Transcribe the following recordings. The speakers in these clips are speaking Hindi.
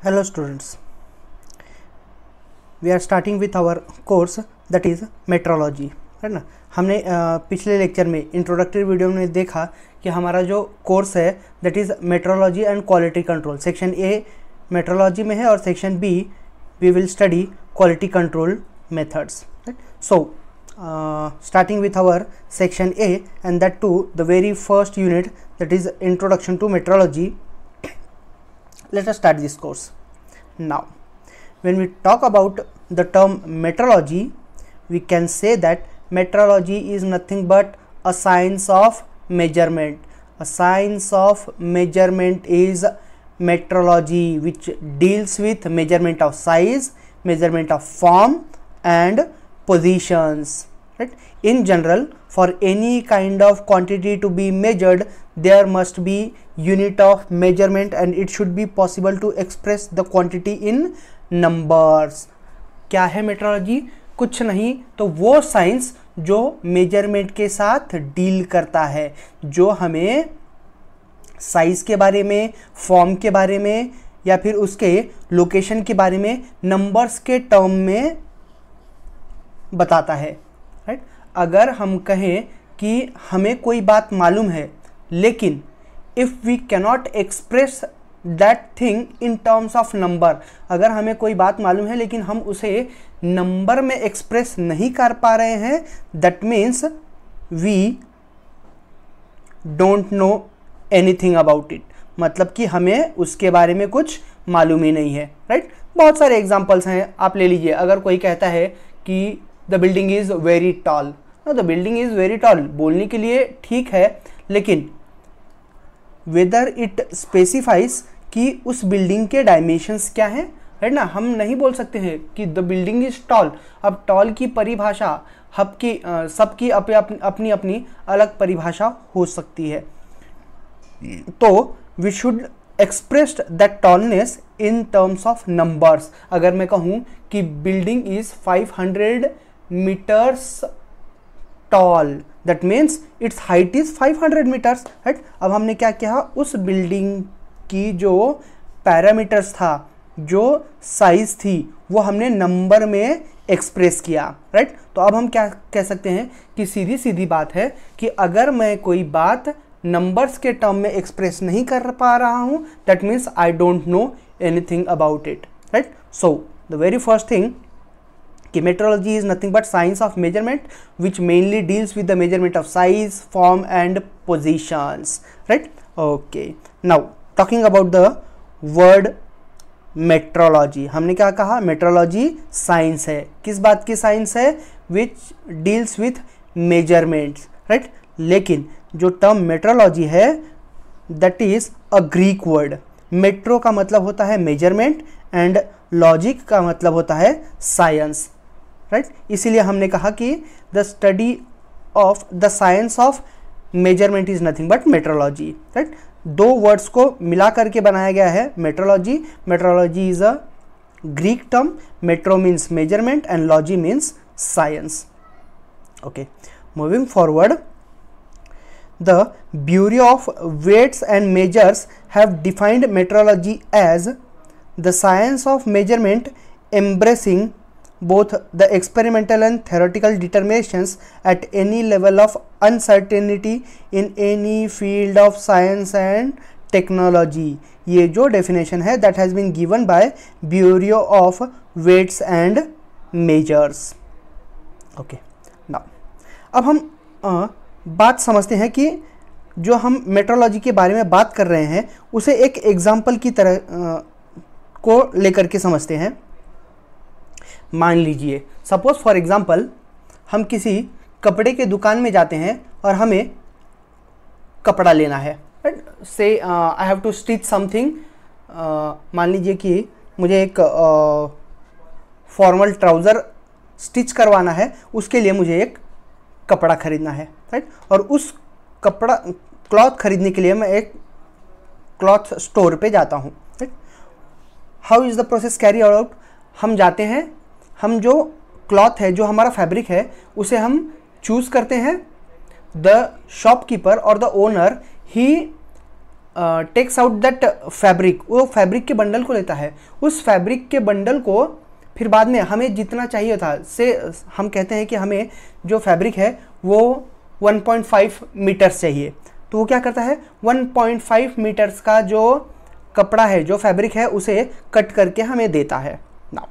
Hello students, we are starting with our course that is metrology, है ना। हमने पिछले लेक्चर में इंट्रोडक्टरी वीडियो में देखा कि हमारा जो कोर्स है that is metrology and quality control. Section A metrology में है और section B we will study quality control methods. So starting with our section A and that too the very first unit that is introduction to metrology. Let us start this course. Now when we talk about the term metrology, we can say that metrology is nothing but a science of measurement. A science of measurement is metrology, which deals with measurement of size, measurement of form and positions, right? In general, for any kind of quantity to be measured, there must be unit of measurement and it should be possible to express the quantity in numbers. क्या है मेट्रोलॉजी? कुछ नहीं तो वो साइंस जो मेजरमेंट के साथ डील करता है, जो हमें साइज के बारे में, फॉर्म के बारे में या फिर उसके लोकेशन के बारे में नंबर्स के टर्म में बताता है, राइट। अगर हम कहें कि हमें कोई बात मालूम है लेकिन if we cannot express that thing in terms of number, अगर हमें कोई बात मालूम है लेकिन हम उसे नंबर में एक्सप्रेस नहीं कर पा रहे हैं, that means we don't know anything about it, मतलब कि हमें उसके बारे में कुछ मालूम ही नहीं है, राइट। बहुत सारे एग्जांपल्स हैं, आप ले लीजिए। अगर कोई कहता है कि the building is very tall, the building is very tall बोलने के लिए ठीक है, लेकिन वेदर इट स्पेसिफाइज कि उस बिल्डिंग के डायमेंशंस क्या हैं, है ना। हम नहीं बोल सकते हैं कि द बिल्डिंग इज़ टॉल। अब टॉल की परिभाषा सबकी अपनी अपनी अलग परिभाषा हो सकती है, तो we should express that tallness in terms of numbers. अगर मैं कहूँ कि building is 500 metres tall, that means its height is 500 metres, right. अब हमने क्या किया, उस बिल्डिंग की जो पैरामीटर्स था, जो साइज थी, वो हमने नंबर में एक्सप्रेस किया, राइट। तो अब हम क्या कह सकते हैं कि सीधी सीधी बात है कि अगर मैं कोई बात नंबर्स के टर्म में एक्सप्रेस नहीं कर पा रहा हूँ, that means I don't know anything about it, right. So the very first thing कि metrology is nothing but science of measurement which mainly deals with the measurement of size, form and positions, right? Okay, now talking about the word metrology, हमने क्या कहा, metrology साइंस है। किस बात की साइंस है? which deals with measurements, right? लेकिन जो टर्म metrology है that is a Greek word. metro का मतलब होता है measurement and logic का मतलब होता है science, राइट। इसीलिए हमने कहा कि the study of the science of measurement is nothing but metrology, right. दो वर्ड्स को मिला करके बनाया गया है metrology. Metrology is a Greek term, metro means measurement and logy means science. Okay, moving forward, the bureau of weights and measures have defined metrology as the science of measurement embracing both the experimental and theoretical determinations at any level of uncertainty in any field of science and technology. ये जो definition है that has been given by Bureau of Weights and Measures. Okay, now अब हम बात समझते हैं कि जो हम मेट्रोलॉजी के बारे में बात कर रहे हैं उसे एक एग्जाम्पल की तरह को लेकर के समझते हैं। मान लीजिए, सपोज फॉर एग्जांपल हम किसी कपड़े के दुकान में जाते हैं और हमें कपड़ा लेना है, say I have to stitch something. मान लीजिए कि मुझे एक फॉर्मल ट्राउज़र स्टिच करवाना है, उसके लिए मुझे एक कपड़ा खरीदना है, राइट। और उस कपड़ा क्लॉथ खरीदने के लिए मैं एक क्लॉथ स्टोर पे जाता हूँ, right. How is the process carry out? हम जाते हैं, हम जो क्लॉथ है, जो हमारा फैब्रिक है, उसे हम चूज़ करते हैं। द शॉपकीपर और द ओनर ही टेक्स आउट दैट फैब्रिक, वो फैब्रिक के बंडल को लेता है, उस फैब्रिक के बंडल को फिर बाद में हमें जितना चाहिए था से हम कहते हैं कि हमें जो फैब्रिक है वो 1.5 मीटर्स चाहिए, तो वो क्या करता है 1.5 मीटर्स का जो कपड़ा है, जो फैब्रिक है, उसे कट करके हमें देता है। ना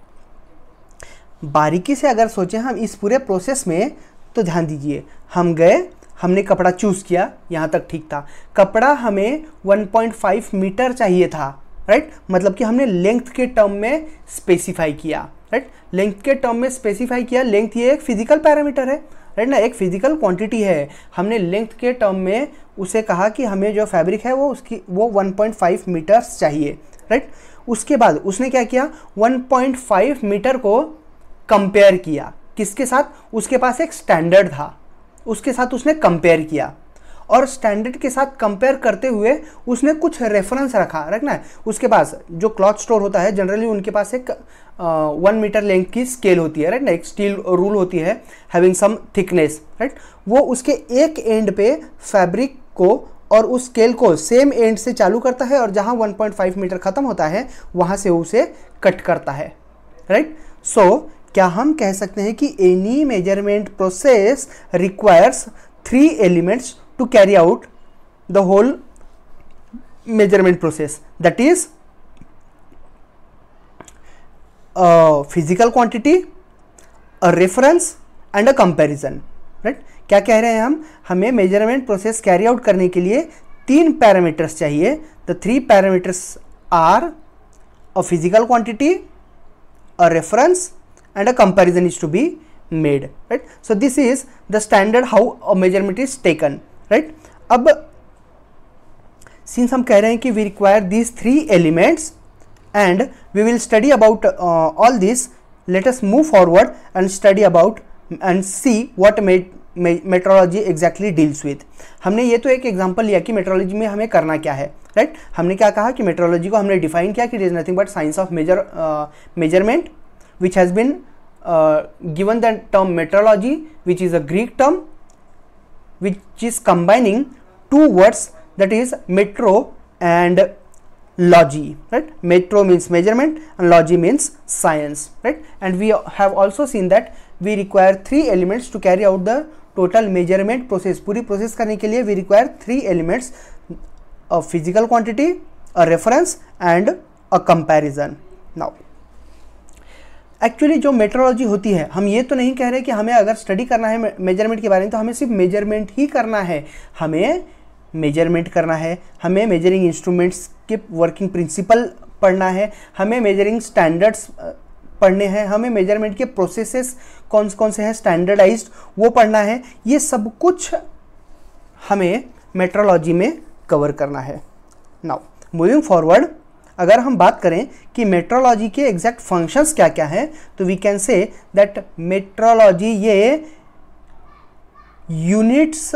बारीकी से अगर सोचें हम इस पूरे प्रोसेस में, तो ध्यान दीजिए, हम गए, हमने कपड़ा चूज़ किया, यहाँ तक ठीक था, कपड़ा हमें 1.5 मीटर चाहिए था, राइट, मतलब कि हमने लेंथ के टर्म में स्पेसिफाई किया, राइट, लेंथ के टर्म में स्पेसिफाई किया। लेंथ ये एक फिजिकल पैरामीटर है, राइट ना, एक फिजिकल क्वांटिटी है, हमने लेंथ के टर्म में उसे कहा कि हमें जो फैब्रिक है वो 1.5 मीटर्स चाहिए, राइट। उसके बाद उसने क्या किया, 1.5 मीटर को कंपेयर किया, किसके साथ, उसके पास एक स्टैंडर्ड था, उसके साथ उसने कंपेयर किया, और स्टैंडर्ड के साथ कंपेयर करते हुए उसने कुछ रेफरेंस रखना है। उसके पास जो क्लॉथ स्टोर होता है, जनरली उनके पास एक 1 मीटर लेंथ की स्केल होती है, राइट ना, एक स्टील रूल होती है हैविंग सम थिकनेस, राइट। वो उसके एक एंड पे फैब्रिक को और उस स्केल को सेम एंड से चालू करता है, और जहां 1.5 मीटर खत्म होता है वहां से उसे कट करता है, राइट। सो क्या हम कह सकते हैं कि any measurement process requires 3 elements to carry out the whole measurement process, that is a physical quantity, a reference and a comparison, right। क्या कह रहे हैं हम, हमें measurement process carry out करने के लिए 3 पैरामीटर्स चाहिए। the 3 parameters are a physical quantity, a reference and a comparison is to be made, right। so this is the standard how a measurement is taken, right. अब सिंस हम कह रहे हैं कि we require these 3 elements and we will study about all this, let us move forward and study about and see what metrology exactly deals with. हमने ये तो एक एग्जांपल लिया कि मेट्रोलॉजी में हमें करना क्या है, राइट। हमने क्या कहा कि मेट्रोलॉजी को हमने डिफाइन किया कि it is nothing but science of measurement which has been given the term metrology which is a Greek term which is combining 2 words, that is metro and logy, right। metro means measurement and logy means science, right। and we have also seen that we require 3 elements to carry out the total measurement process। पूरी प्रोसेस करने के लिए we require 3 elements, a physical quantity, a reference and a comparison। now actually जो मेट्रोलॉजी होती है, हम ये तो नहीं कह रहे कि हमें अगर स्टडी करना है मेजरमेंट के बारे में तो हमें सिर्फ मेजरमेंट ही करना है, हमें मेजरमेंट करना है, हमें मेजरिंग इंस्ट्रूमेंट्स के वर्किंग प्रिंसिपल पढ़ना है, हमें मेजरिंग स्टैंडर्ड्स पढ़ने हैं, हमें मेजरमेंट के प्रोसेसेस कौन कौन से हैं स्टैंडर्डाइज्ड वो पढ़ना है। ये सब कुछ हमें मेट्रोलॉजी में कवर करना है। नाउ मूविंग फॉरवर्ड, अगर हम बात करें कि मेट्रोलॉजी के एग्जैक्ट फंक्शंस क्या क्या हैं, तो we can say that metrology ये यूनिट्स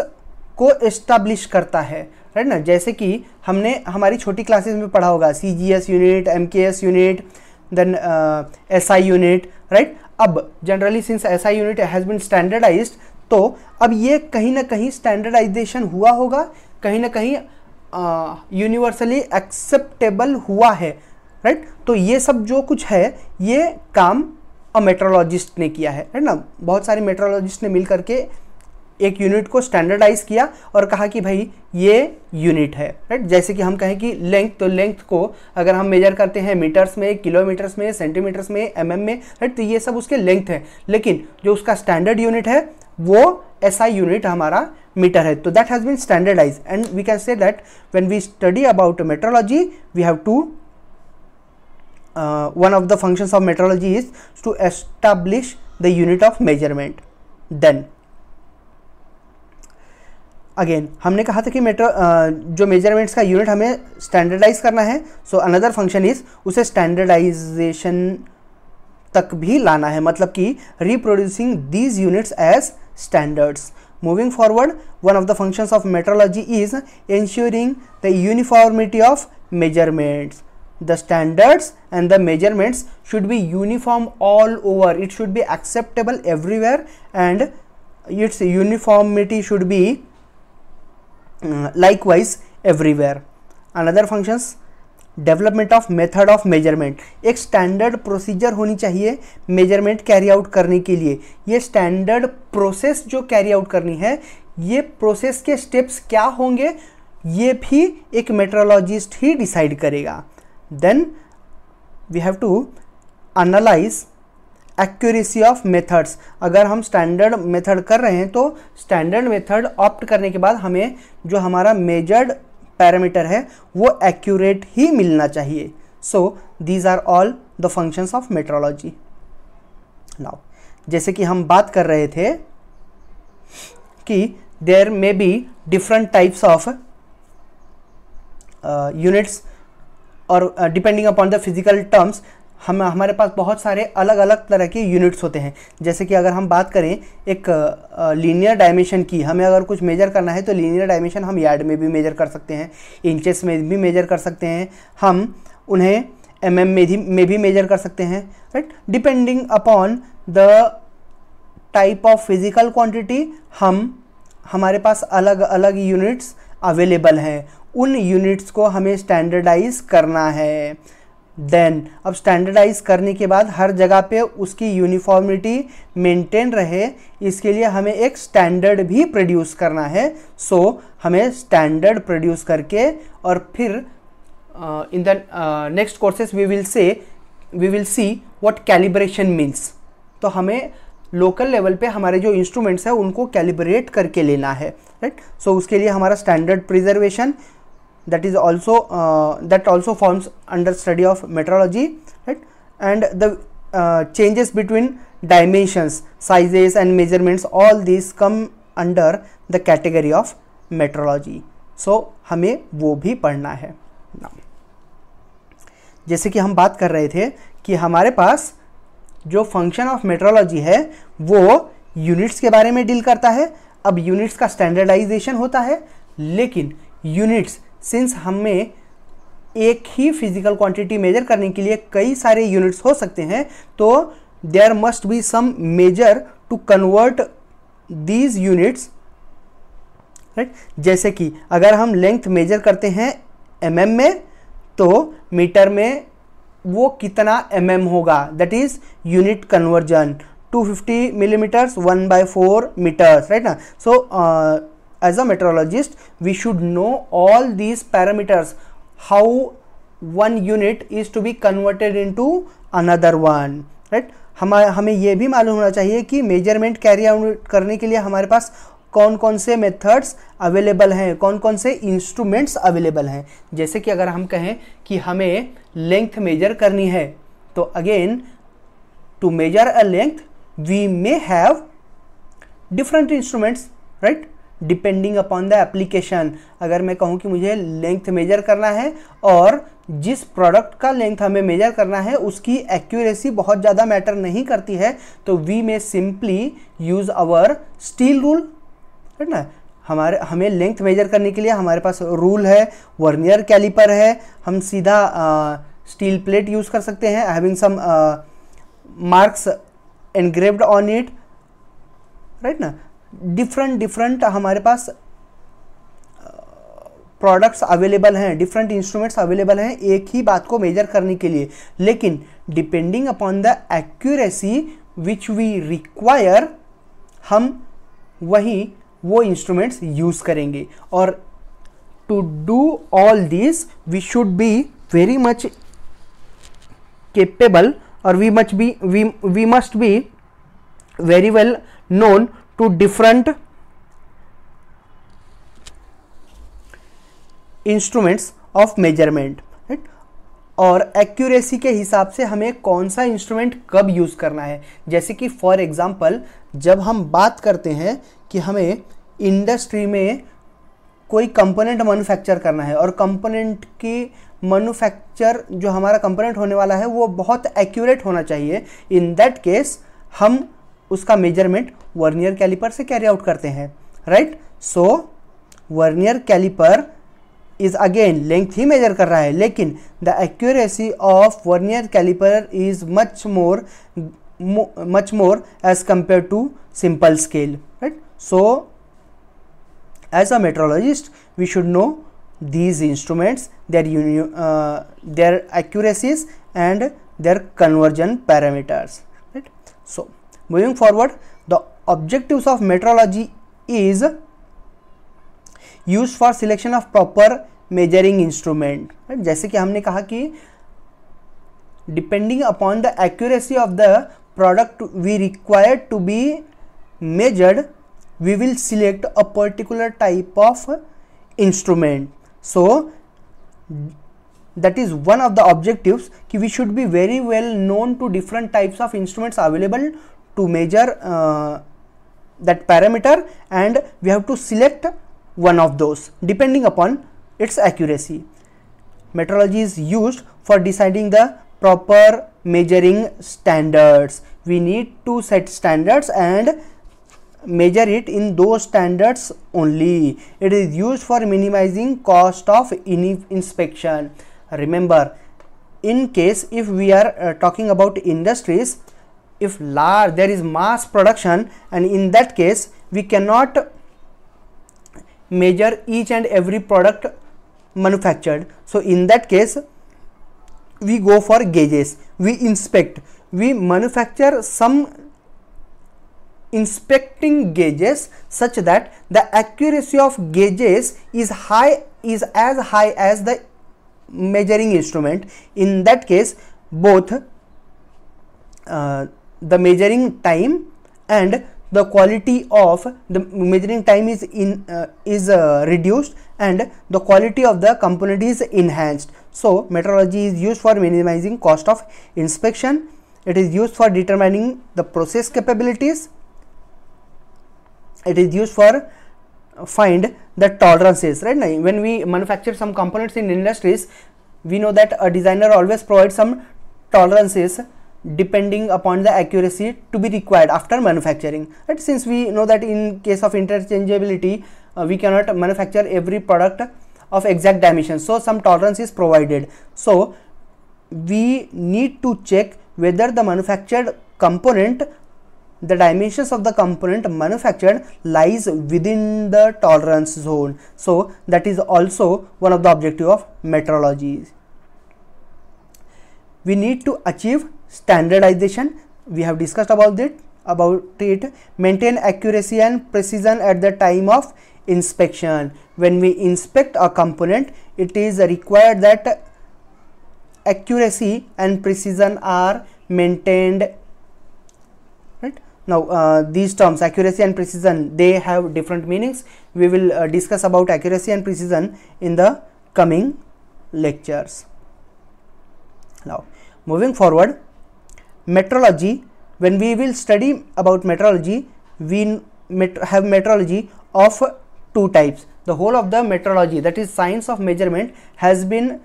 को एस्टैब्लिश करता है, राइट ना। जैसे कि हमने हमारी छोटी क्लासेस में पढ़ा होगा CGS unit, MKS unit, then SI unit, right. अब generally since SI unit has been standardised, तो अब ये कहीं ना कहीं स्टैंडर्डाइजेशन हुआ होगा, कहीं ना कहीं यूनिवर्सली एक्सेप्टेबल हुआ है, राइट। तो ये सब जो कुछ है ये काम अ मेट्रोलॉजिस्ट ने किया है, राइट ना। बहुत सारे मेट्रोलॉजिस्ट ने मिल करके एक यूनिट को स्टैंडर्डाइज किया और कहा कि भाई ये यूनिट है, राइट। जैसे कि हम कहें कि लेंथ, तो लेंथ को अगर हम मेजर करते हैं मीटर्स में, किलोमीटर्स में, सेंटीमीटर्स में, mm में, राइट, तो ये सब उसके लेंथ है, लेकिन जो उसका स्टैंडर्ड यूनिट है वो SI यूनिट हमारा मीटर है। तो that has been standardise and we can say that when we study about metrology we have to one of the functions of metrology is to establish the unit of measurement। then again हमने कहा था कि जो मेजरमेंट्स का यूनिट हमें स्टैंडर्डाइज करना है, सो अनदर फंक्शन इज उसे स्टैंडर्डाइजेशन तक भी लाना है, मतलब कि reproducing these units as standards. Moving forward, one of the functions of metrology is ensuring the uniformity of measurements। The standards and the measurements should be uniform all over, it should be acceptable everywhere and its uniformity should be likewise everywhere। Another functions, development of method of measurement, एक स्टैंडर्ड प्रोसीजर होनी चाहिए मेजरमेंट कैरी आउट करने के लिए। ये स्टैंडर्ड प्रोसेस जो कैरी आउट करनी है, ये प्रोसेस के स्टेप्स क्या होंगे ये भी एक मेट्रोलॉजिस्ट ही डिसाइड करेगा। Then we have to analyse accuracy of methods. अगर हम स्टैंडर्ड मेथड कर रहे हैं तो स्टैंडर्ड मेथड ऑप्ट करने के बाद हमें जो हमारा मेजर्ड पैरामीटर है वो एक्यूरेट ही मिलना चाहिए। So these are all the functions of metrology. Now जैसे कि हम बात कर रहे थे कि there may be different types of units और depending upon the physical terms हमारे पास बहुत सारे अलग अलग तरह के यूनिट्स होते हैं। जैसे कि अगर हम बात करें एक लीनियर डायमेंशन की, हमें अगर कुछ मेजर करना है तो लीनियर डायमेंशन हम यार्ड में भी मेजर कर सकते हैं, इंचेस में भी मेजर कर सकते हैं, हम उन्हें में भी मेजर कर सकते हैं, right. Depending upon the type of physical quantity हमारे पास अलग अलग यूनिट्स अवेलेबल हैं, उन यूनिट्स को हमें स्टैंडर्डाइज करना है। देन अब स्टैंडर्डाइज करने के बाद हर जगह पे उसकी यूनिफॉर्मिटी मेंटेन रहे, इसके लिए हमें एक स्टैंडर्ड भी प्रोड्यूस करना है। सो हमें स्टैंडर्ड प्रोड्यूस करके और फिर in the next courses we will see what calibration means. तो हमें लोकल लेवल पे हमारे जो इंस्ट्रूमेंट्स हैं उनको कैलिब्रेट करके लेना है, राइट। सो उसके लिए हमारा standard preservation that also forms under study of metrology, right. And the changes between dimensions, sizes and measurements, all these come under the category of metrology. So हमें वो भी पढ़ना है। जैसे कि हम बात कर रहे थे कि हमारे पास जो फंक्शन ऑफ मेट्रोलॉजी है वो यूनिट्स के बारे में डील करता है। अब यूनिट्स का स्टैंडर्डाइजेशन होता है, लेकिन यूनिट्स सिंस हमें एक ही फिजिकल क्वांटिटी मेजर करने के लिए कई सारे यूनिट्स हो सकते हैं, तो there must be some measure to convert these units, right. जैसे कि अगर हम लेंथ मेजर करते हैं mm में, तो मीटर में वो कितना mm होगा, that is unit conversion. 250 millimetres 1/4 metres, right ना। So as a metrologist we should know all these parameters, how one unit is to be converted into another one, right। हमें ये भी मालूम होना चाहिए कि मेजरमेंट कैरी आउट करने के लिए हमारे पास कौन कौन से मेथड्स अवेलेबल हैं, कौन कौन से इंस्ट्रूमेंट्स अवेलेबल हैं। जैसे कि अगर हम कहें कि हमें लेंथ मेजर करनी है, तो again to measure a length we may have different instruments, right, depending upon the application. अगर मैं कहूँ कि मुझे लेंथ मेजर करना है और जिस प्रोडक्ट का लेंथ हमें मेजर करना है उसकी एक्यूरेसी बहुत ज़्यादा मैटर नहीं करती है, तो we may simply use our steel rule, है ना। हमें लेंथ मेजर करने के लिए हमारे पास रूल है, वर्नियर कैलिपर है, हम सीधा स्टील प्लेट यूज़ कर सकते हैं having some marks engraved on it, right ना। डिफरेंट हमारे पास प्रोडक्ट्स अवेलेबल हैं, डिफरेंट इंस्ट्रूमेंट्स अवेलेबल हैं एक ही बात को मेजर करने के लिए, लेकिन depending upon the accuracy which we require हम वो इंस्ट्रूमेंट्स यूज करेंगे। और to do all this we should be very much capable और we must be very well known to different instruments of measurement, right. और एक्यूरेसी के हिसाब से हमें कौन सा इंस्ट्रूमेंट कब यूज़ करना है। जैसे कि फॉर एग्जांपल जब हम बात करते हैं कि हमें इंडस्ट्री में कोई कंपोनेंट मैन्युफैक्चर करना है और कंपोनेंट की मैन्युफैक्चर जो हमारा कंपोनेंट होने वाला है वो बहुत एक्यूरेट होना चाहिए, इन दैट केस हम उसका मेजरमेंट वर्नियर कैलिपर से कैरी आउट करते हैं, right. So vernier caliper is again length ही मेजर कर रहा है, लेकिन the accuracy of vernier caliper is much more as compare to simple scale, right. So as a metrologist we should know these instruments, their accuracies and their conversion parameters, right? So moving forward, the objectives of metrology is used for selection of proper measuring instrument, right? जैसे कि हमने कहा कि depending upon the accuracy of the product we required to be measured, we will select a particular type of instrument. So that is one of the objectives कि we should be very well known to different types of instruments available to measure that parameter, and we have to select one of those depending upon its accuracy. Metrology is used for deciding the proper measuring standards. We need to set standards and measure it in those standards only. It is used for minimizing cost of inspection. Remember, in case if we are talking about industries, if there is mass production, and in that case we cannot measure each and every product manufactured. So in that case we go for gauges, we inspect, we manufacture some inspecting gauges such that the accuracy of gauges is as high as the measuring instrument. In that case both the measuring time and the quality of the measuring time is reduced and the quality of the component is enhanced. So metrology is used for minimizing cost of inspection. It is used for determining the process capabilities. It is used for find the tolerances, right? Now, when we manufacture some components in industries, we know that a designer always provides some tolerances depending upon the accuracy to be required after manufacturing, right? Since we know that in case of interchangeability we cannot manufacture every product of exact dimensions, so some tolerance is provided. So we need to check whether the manufactured component, the dimensions of the component manufactured lies within the tolerance zone. So that is also one of the objective of metrology. We need to achieve standardization. We have discussed about it. Maintain accuracy and precision at the time of inspection. When we inspect a component, it is required that accuracy and precision are maintained, right? Now these terms accuracy and precision, they have different meanings. We will discuss about accuracy and precision in the coming lectures. Now moving forward, metrology, when we will study about metrology, we have metrology of two types. The whole of the metrology, that is science of measurement, has been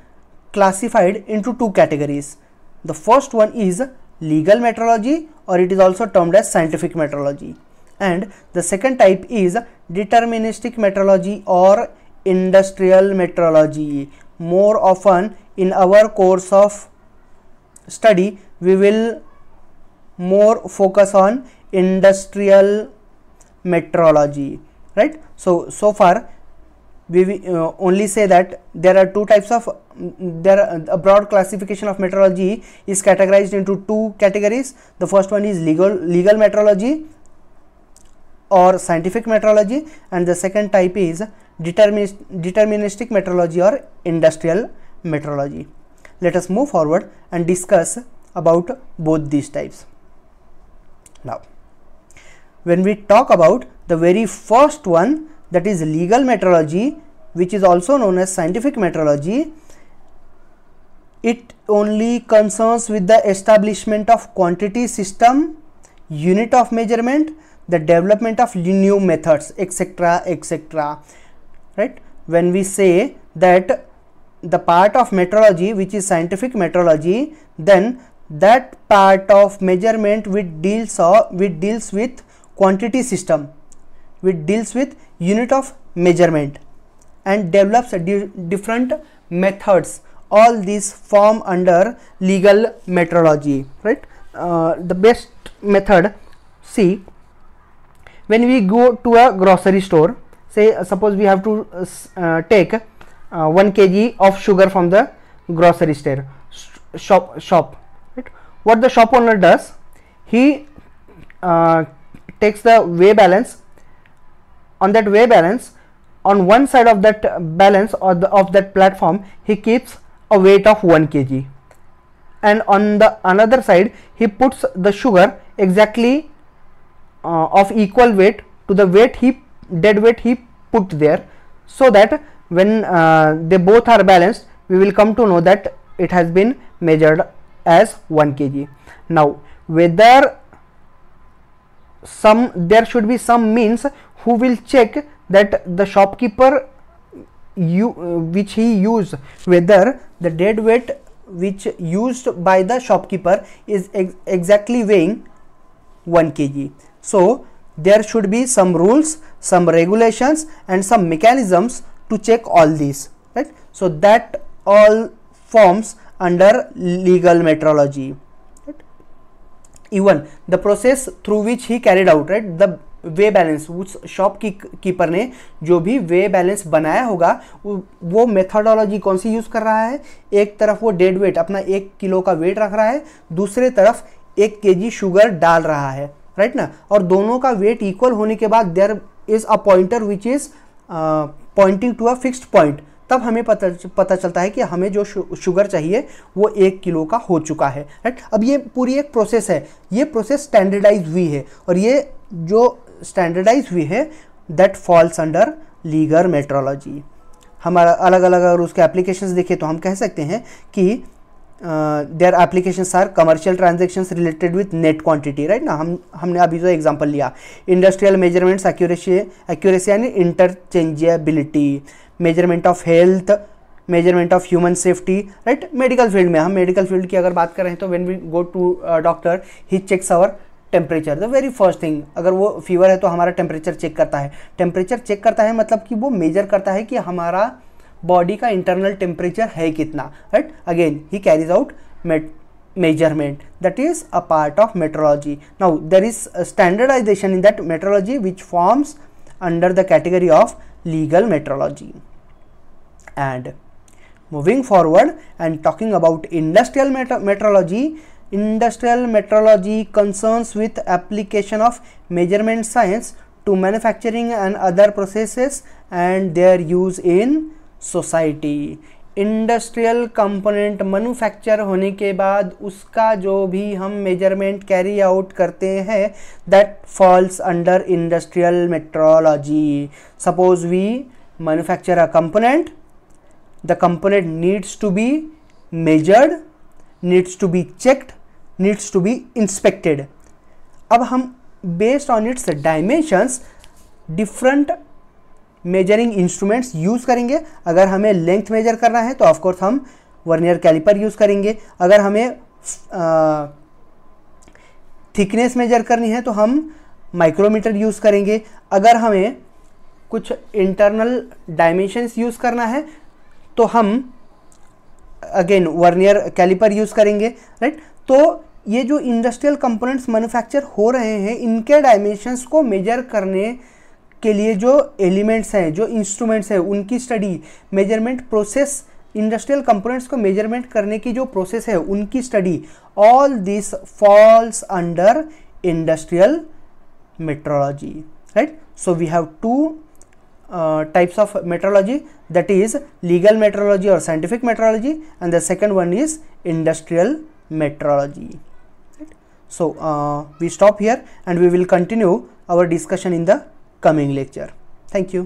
classified into two categories. The first one is legal metrology, or it is also termed as scientific metrology, and the second type is deterministic metrology or industrial metrology. More often in our course of study we will more focus on industrial metrology, right? So far we will only say that there are two types of a broad classification of metrology is categorized into two categories. The first one is legal metrology or scientific metrology, and the second type is deterministic metrology or industrial metrology. Let us move forward and discuss about both these types. Now when we talk about the very first one, that is legal metrology, which is also known as scientific metrology, it only concerns with the establishment of quantity system, unit of measurement, the development of new methods, etc., etc., right? When we say that the part of metrology which is scientific metrology, then that part of measurement which deals with quantity system, which deals with unit of measurement and develops different methods, all these form under legal metrology, right? The best method, see, when we go to a grocery store, say suppose we have to take 1 kg of sugar from the grocery store shop, right? What the shop owner does, he takes the weigh balance. On that weigh balance, on one side of that balance or of that platform, he keeps a weight of 1 kg, and on the another side he puts the sugar exactly of equal weight to the dead weight he put there, so that when they both are balanced, we will come to know that it has been measured as 1 kg. Now whether there should be some means who will check that the shopkeeper which he used, whether the dead weight which used by the shopkeeper is exactly weighing 1 kg. So there should be some rules, some regulations and some mechanisms to check all these, right? So that all forms under legal metrology, right? Even the process through which he carried out, right, the way balance, उस शॉप कीपर ने जो भी वे बैलेंस बनाया होगा वो मेथोडोलॉजी कौन सी यूज़ कर रहा है। एक तरफ वो डेड वेट अपना 1 किलो का वेट रख रहा है, दूसरे तरफ 1 kg शुगर डाल रहा है, राइट ना, और दोनों का वेट इक्वल होने के बाद there is a pointer which is pointing to a fixed point. तब हमें पता चलता है कि हमें जो शुगर चाहिए वो 1 किलो का हो चुका है, राइट। अब ये पूरी एक प्रोसेस है, ये प्रोसेस स्टैंडर्डाइज हुई है, और ये जो स्टैंडर्डाइज हुई है that falls under legal metrology. हमारा अलग अलग अगर उसके एप्लीकेशंस देखें तो हम कह सकते हैं कि their applications are commercial transactions related with net quantity, right ना। हमने अभी जो एग्जांपल लिया, industrial measurements, accuracy and interchangeability, measurement of health, measurement of human safety, right. Medical field में, हम मेडिकल फील्ड की अगर बात करें तो when we go to doctor he checks our temperature, the very first thing. अगर वो फीवर है तो हमारा टेम्परेचर चेक करता है। टेम्परेचर चेक करता है मतलब कि वो मेजर करता है कि हमारा बॉडी का इंटरनल टेम्परेचर है कितना, right. Again he carries out measurement, that is a part of metrology. Now there is a standardization in that metrology which forms under the category of legal metrology. And moving forward and talking about industrial metrology, industrial metrology concerns with application of measurement science to manufacturing and other processes and their use in society. Industrial component manufacture होने के बाद उसका जो भी हम मेजरमेंट कैरी आउट करते हैं that falls under industrial metrology. Suppose we manufacture a component, the component needs to be measured, needs to be checked, needs to be inspected. अब हम based on its dimensions different measuring instruments use करेंगे. अगर हमें लेंथ मेजर करना है तो ऑफकोर्स हम वर्नियर कैलिपर यूज़ करेंगे. अगर हमें थिकनेस मेजर करनी है तो हम माइक्रोमीटर यूज़ करेंगे. अगर हमें कुछ इंटरनल डायमेंशंस यूज़ करना है तो हम अगेन वर्नियर कैलिपर यूज़ करेंगे, राइट. तो ये जो इंडस्ट्रियल कंपोनेंट्स मैन्युफैक्चर हो रहे हैं इनके डायमेंशंस को मेजर करने के लिए जो एलिमेंट्स हैं, जो इंस्ट्रूमेंट्स हैं, उनकी study, measurement process, industrial components को मेजरमेंट करने की जो प्रोसेस है उनकी study, all this falls under industrial metrology, right. So we have two types of metrology, that is legal metrology or scientific metrology, and the second one is industrial metrology, right? So we stop here and we will continue our discussion in the coming lecture. Thank you.